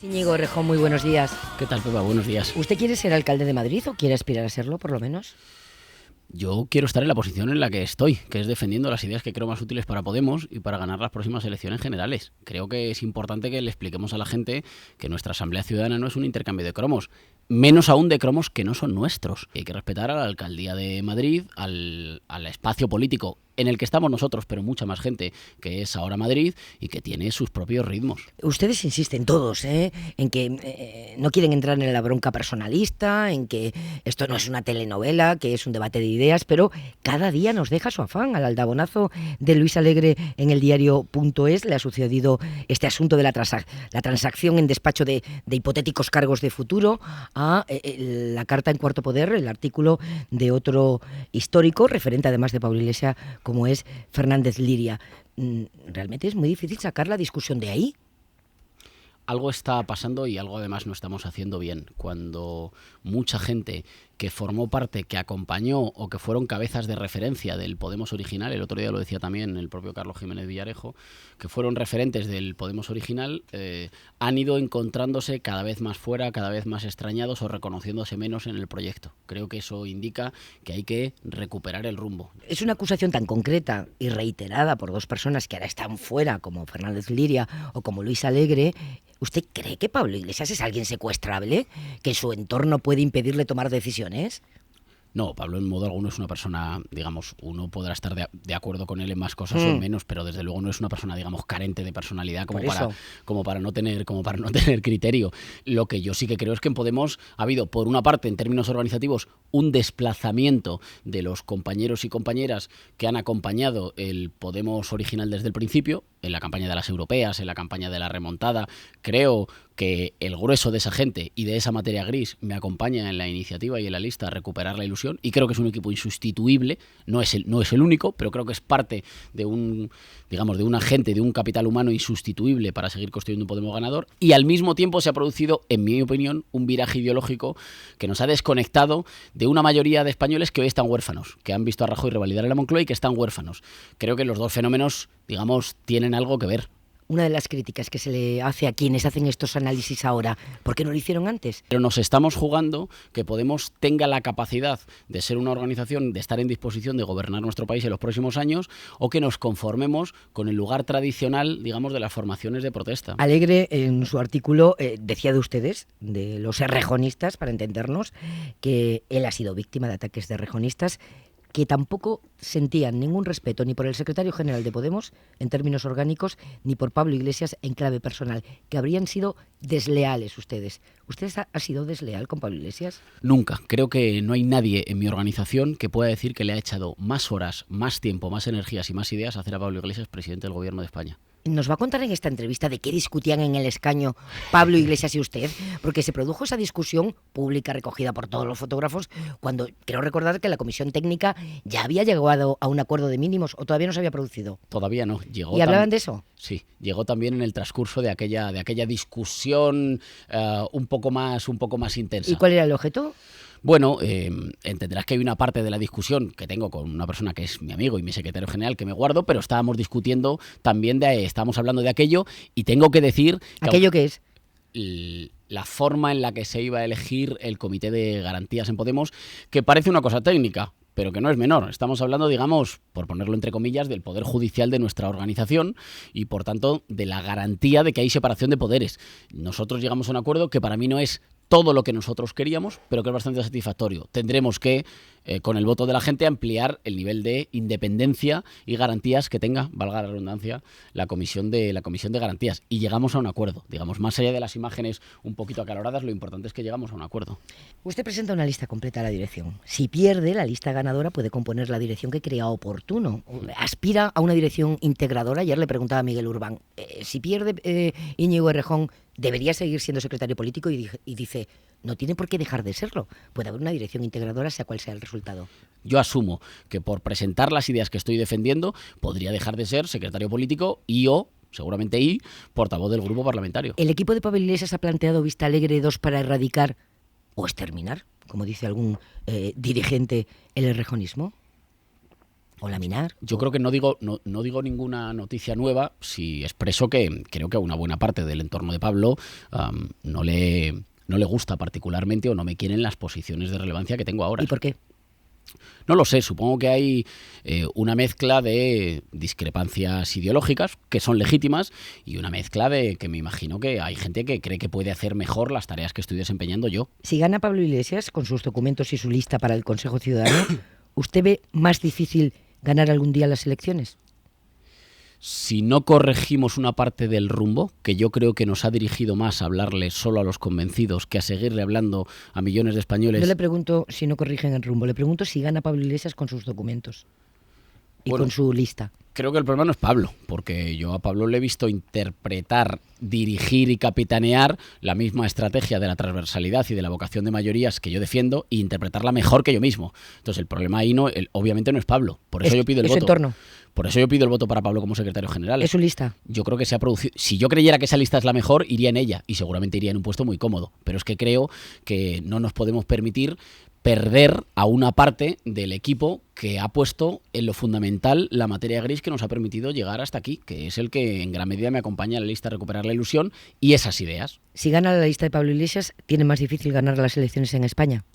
Íñigo Errejón, muy buenos días. ¿Qué tal, Pepa? Buenos días. ¿Usted quiere ser alcalde de Madrid o quiere aspirar a serlo, por lo menos? Yo quiero estar en la posición en la que estoy, que es defendiendo las ideas que creo más útiles para Podemos y para ganar las próximas elecciones generales. Creo que es importante que le expliquemos a la gente que nuestra Asamblea Ciudadana no es un intercambio de cromos, menos aún de cromos que no son nuestros. Hay que respetar a la Alcaldía de Madrid, al espacio político en el que estamos nosotros, pero mucha más gente, que es ahora Madrid y que tiene sus propios ritmos. Ustedes insisten todos, en que no quieren entrar en la bronca personalista, en que esto no es una telenovela, que es un debate de ideas, pero cada día nos deja su afán. Al aldabonazo de Luis Alegre en el diario.es le ha sucedido este asunto de la transacción en despacho de hipotéticos cargos de futuro, a la carta en Cuarto Poder, el artículo de otro histórico, referente además de Pablo Iglesias, como es Fernández Liria. Realmente es muy difícil sacar la discusión de ahí. Algo está pasando y algo además no estamos haciendo bien. Cuando mucha gente que formó parte, que acompañó o que fueron cabezas de referencia del Podemos original, el otro día lo decía también el propio Carlos Jiménez Villarejo, que fueron referentes del Podemos original, han ido encontrándose cada vez más fuera, cada vez más extrañados o reconociéndose menos en el proyecto. Creo que eso indica que hay que recuperar el rumbo. Es una acusación tan concreta y reiterada por dos personas que ahora están fuera, como Fernández Liria o como Luis Alegre. ¿Usted cree que Pablo Iglesias es alguien secuestrable? ¿Que su entorno puede impedirle tomar decisiones? No, Pablo en modo alguno es una persona, digamos, uno podrá estar de acuerdo con él en más cosas o en menos, pero desde luego no es una persona, digamos, carente de personalidad como para no tener criterio. Lo que yo sí que creo es que en Podemos ha habido, por una parte, en términos organizativos, un desplazamiento de los compañeros y compañeras que han acompañado el Podemos original desde el principio, en la campaña de las europeas, en la campaña de la remontada. Creo que el grueso de esa gente y de esa materia gris me acompaña en la iniciativa y en la lista a recuperar la ilusión, y creo que es un equipo insustituible. No es el único, pero creo que es parte de un agente, de un capital humano insustituible para seguir construyendo un Podemos ganador. Y al mismo tiempo se ha producido, en mi opinión, un viraje ideológico que nos ha desconectado de una mayoría de españoles que hoy están huérfanos, que han visto a Rajoy revalidar en la Moncloa y que están huérfanos. Creo que los dos fenómenos, digamos, tienen algo que ver. Una de las críticas que se le hace a quienes hacen estos análisis ahora, ¿por qué no lo hicieron antes? Pero nos estamos jugando que Podemos tenga la capacidad de ser una organización, de estar en disposición de gobernar nuestro país en los próximos años, o que nos conformemos con el lugar tradicional, digamos, de las formaciones de protesta. Alegre, en su artículo, decía de ustedes, de los errejonistas, para entendernos, que él ha sido víctima de ataques de errejonistas, que tampoco sentían ningún respeto ni por el secretario general de Podemos en términos orgánicos, ni por Pablo Iglesias en clave personal, que habrían sido desleales ustedes. ¿Usted ha sido desleal con Pablo Iglesias? Nunca. Creo que no hay nadie en mi organización que pueda decir que le ha echado más horas, más tiempo, más energías y más ideas a hacer a Pablo Iglesias presidente del Gobierno de España. ¿Nos va a contar en esta entrevista de qué discutían en el escaño Pablo Iglesias y usted? Porque se produjo esa discusión pública recogida por todos los fotógrafos cuando creo recordar que la comisión técnica ya había llegado a un acuerdo de mínimos, o todavía no se había producido. Todavía no. ¿Y hablaban de eso? Sí, llegó también en el transcurso de aquella discusión un poco más intensa. ¿Y cuál era el objeto? Bueno, entenderás que hay una parte de la discusión que tengo con una persona que es mi amigo y mi secretario general que me guardo, pero estábamos discutiendo también estábamos hablando de aquello, y tengo que decir... ¿Aquello qué es? La forma en la que se iba a elegir el Comité de Garantías en Podemos, que parece una cosa técnica, pero que no es menor. Estamos hablando, digamos, por ponerlo entre comillas, del poder judicial de nuestra organización y, por tanto, de la garantía de que hay separación de poderes. Nosotros llegamos a un acuerdo que para mí no es todo lo que nosotros queríamos, pero que es bastante satisfactorio. Tendremos que, con el voto de la gente, ampliar el nivel de independencia y garantías que tenga, valga la redundancia, la comisión de garantías. Y llegamos a un acuerdo. Digamos, más allá de las imágenes un poquito acaloradas, lo importante es que llegamos a un acuerdo. Usted presenta una lista completa a la dirección. Si pierde, la lista ganadora puede componer la dirección que crea oportuno. Aspira a una dirección integradora. Ayer le preguntaba a Miguel Urbán, si pierde Íñigo Errejón, ¿debería seguir siendo secretario político? Y dice, no tiene por qué dejar de serlo. Puede haber una dirección integradora, sea cual sea el resultado. Yo asumo que por presentar las ideas que estoy defendiendo, podría dejar de ser secretario político seguramente portavoz del grupo parlamentario. ¿El equipo de Pablo Iglesias ha planteado Vista Alegre 2 para erradicar o exterminar, como dice algún dirigente, el errejonismo? o laminar. Yo creo que no digo ninguna noticia nueva si expreso que creo que a una buena parte del entorno de Pablo no le gusta particularmente o no me quieren las posiciones de relevancia que tengo ahora. ¿Y por qué? No lo sé, supongo que hay una mezcla de discrepancias ideológicas que son legítimas y una mezcla de que me imagino que hay gente que cree que puede hacer mejor las tareas que estoy desempeñando yo. Si gana Pablo Iglesias con sus documentos y su lista para el Consejo Ciudadano, ¿usted ve más difícil ganar algún día las elecciones? Si no corregimos una parte del rumbo, que yo creo que nos ha dirigido más a hablarle solo a los convencidos que a seguirle hablando a millones de españoles. No le pregunto si no corrigen el rumbo, le pregunto si gana Pablo Iglesias con sus documentos y con su lista. Creo que el problema no es Pablo, porque yo a Pablo le he visto interpretar, dirigir y capitanear la misma estrategia de la transversalidad y de la vocación de mayorías que yo defiendo e interpretarla mejor que yo mismo. Entonces el problema ahí obviamente no es Pablo, por eso yo pido el voto. Entorno. Por eso yo pido el voto para Pablo como secretario general. ¿Es su lista? Yo creo que se ha producido... Si yo creyera que esa lista es la mejor, iría en ella y seguramente iría en un puesto muy cómodo. Pero es que creo que no nos podemos permitir perder a una parte del equipo que ha puesto en lo fundamental la materia gris que nos ha permitido llegar hasta aquí, que es el que en gran medida me acompaña en la lista Recuperar la Ilusión y esas ideas. Si gana la lista de Pablo Iglesias, ¿tiene más difícil ganar las elecciones en España?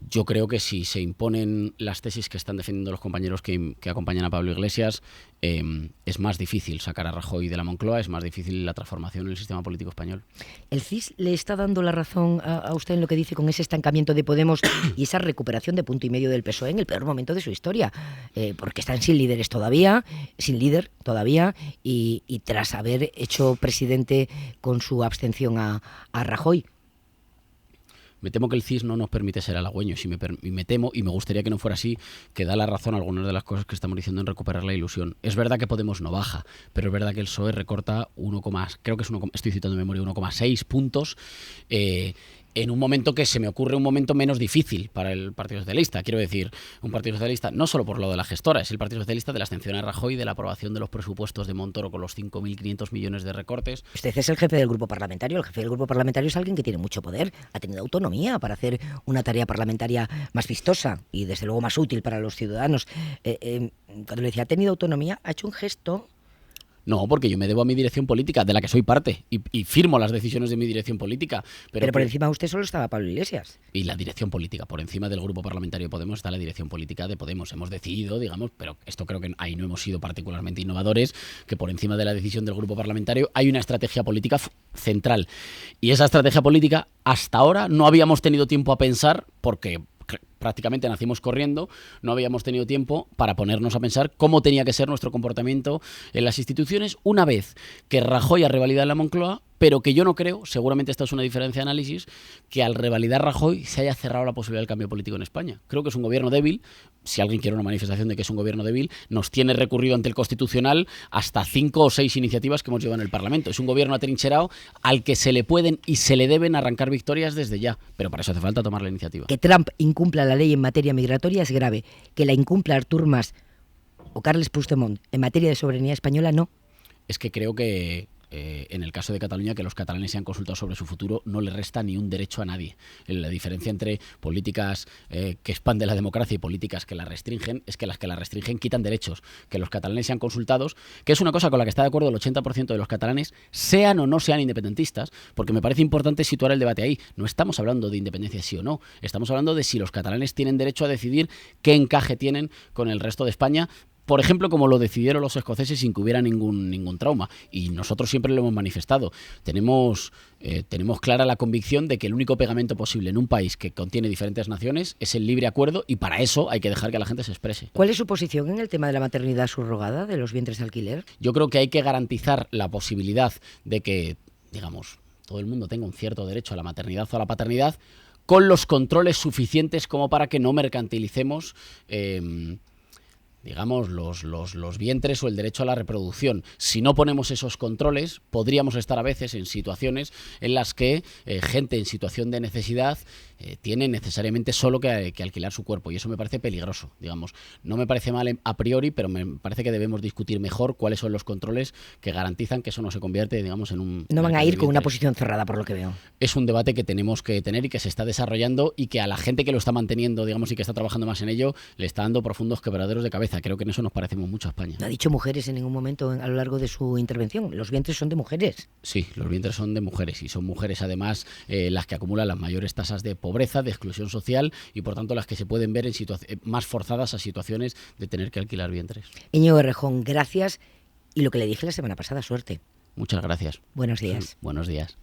Yo creo que si se imponen las tesis que están defendiendo los compañeros que acompañan a Pablo Iglesias, es más difícil sacar a Rajoy de la Moncloa, es más difícil la transformación en el sistema político español. ¿El CIS le está dando la razón a usted en lo que dice con ese estancamiento de Podemos y esa recuperación de punto y medio del PSOE en el peor momento de su historia? Porque están sin líder todavía, y tras haber hecho presidente con su abstención a Rajoy. Me temo que el CIS no nos permite ser halagüeños y me temo, y me gustaría que no fuera así, que da la razón a algunas de las cosas que estamos diciendo en Recuperar la Ilusión. Es verdad que Podemos no baja, pero es verdad que el PSOE recorta estoy citando de memoria, 1,6 puntos en un momento que se me ocurre un momento menos difícil para el Partido Socialista. Quiero decir, un Partido Socialista no solo por lo de la gestora, es el Partido Socialista de la abstención a Rajoy, de la aprobación de los presupuestos de Montoro con los 5.500 millones de recortes. Usted es el jefe del grupo parlamentario. El jefe del grupo parlamentario es alguien que tiene mucho poder, ha tenido autonomía para hacer una tarea parlamentaria más vistosa y desde luego más útil para los ciudadanos. Cuando le decía ha tenido autonomía, ha hecho un gesto. No, porque yo me debo a mi dirección política, de la que soy parte, y firmo las decisiones de mi dirección política. Pero por encima de usted solo estaba Pablo Iglesias. Y la dirección política, por encima del grupo parlamentario de Podemos está la dirección política de Podemos. Hemos decidido, digamos, pero esto creo que ahí no hemos sido particularmente innovadores, que por encima de la decisión del grupo parlamentario hay una estrategia política central. Y esa estrategia política hasta ahora no habíamos tenido tiempo a pensar porque prácticamente nacimos corriendo, no habíamos tenido tiempo para ponernos a pensar cómo tenía que ser nuestro comportamiento en las instituciones una vez que Rajoy ha revalidado la Moncloa, pero que yo no creo, seguramente esta es una diferencia de análisis, que al revalidar Rajoy se haya cerrado la posibilidad del cambio político en España. Creo que es un gobierno débil. Si alguien quiere una manifestación de que es un gobierno débil, nos tiene recurrido ante el Constitucional hasta 5 o 6 iniciativas que hemos llevado en el Parlamento. Es un gobierno atrincherado al que se le pueden y se le deben arrancar victorias desde ya, pero para eso hace falta tomar la iniciativa. Que Trump incumpla la ley en materia migratoria es grave. Que la incumpla Artur Mas o Carles Puigdemont en materia de soberanía española, no. Es que creo que en el caso de Cataluña, que los catalanes se han consultado sobre su futuro no le resta ni un derecho a nadie. La diferencia entre políticas que expanden la democracia y políticas que la restringen es que las que la restringen quitan derechos. Que los catalanes sean consultados, que es una cosa con la que está de acuerdo el 80% de los catalanes, sean o no sean independentistas, porque me parece importante situar el debate ahí. No estamos hablando de independencia sí o no, estamos hablando de si los catalanes tienen derecho a decidir qué encaje tienen con el resto de España, por ejemplo, como lo decidieron los escoceses sin que hubiera ningún trauma. Y nosotros siempre lo hemos manifestado. Tenemos clara la convicción de que el único pegamento posible en un país que contiene diferentes naciones es el libre acuerdo y para eso hay que dejar que la gente se exprese. ¿Cuál es su posición en el tema de la maternidad subrogada, de los vientres de alquiler? Yo creo que hay que garantizar la posibilidad de que, digamos, todo el mundo tenga un cierto derecho a la maternidad o a la paternidad con los controles suficientes como para que no mercantilicemos digamos, los vientres o el derecho a la reproducción. Si no ponemos esos controles, podríamos estar a veces en situaciones en las que gente en situación de necesidad tiene necesariamente solo que alquilar su cuerpo, y eso me parece peligroso, digamos. No me parece mal a priori, pero me parece que debemos discutir mejor cuáles son los controles que garantizan que eso no se convierte, digamos, en un... No van a ir con una posición cerrada, por lo que veo. Es un debate que tenemos que tener y que se está desarrollando, y que a la gente que lo está manteniendo, digamos, y que está trabajando más en ello, le está dando profundos quebraderos de cabeza. Creo que en eso nos parecemos mucho a España. No ha dicho mujeres en ningún momento a lo largo de su intervención. Los vientres son de mujeres. Sí, los vientres son de mujeres, y son mujeres además las que acumulan las mayores tasas de pobreza, de exclusión social, y por tanto las que se pueden ver en más forzadas a situaciones de tener que alquilar vientres. Íñigo Errejón, gracias. Y lo que le dije la semana pasada, suerte. Muchas gracias. Buenos días. Buenos días.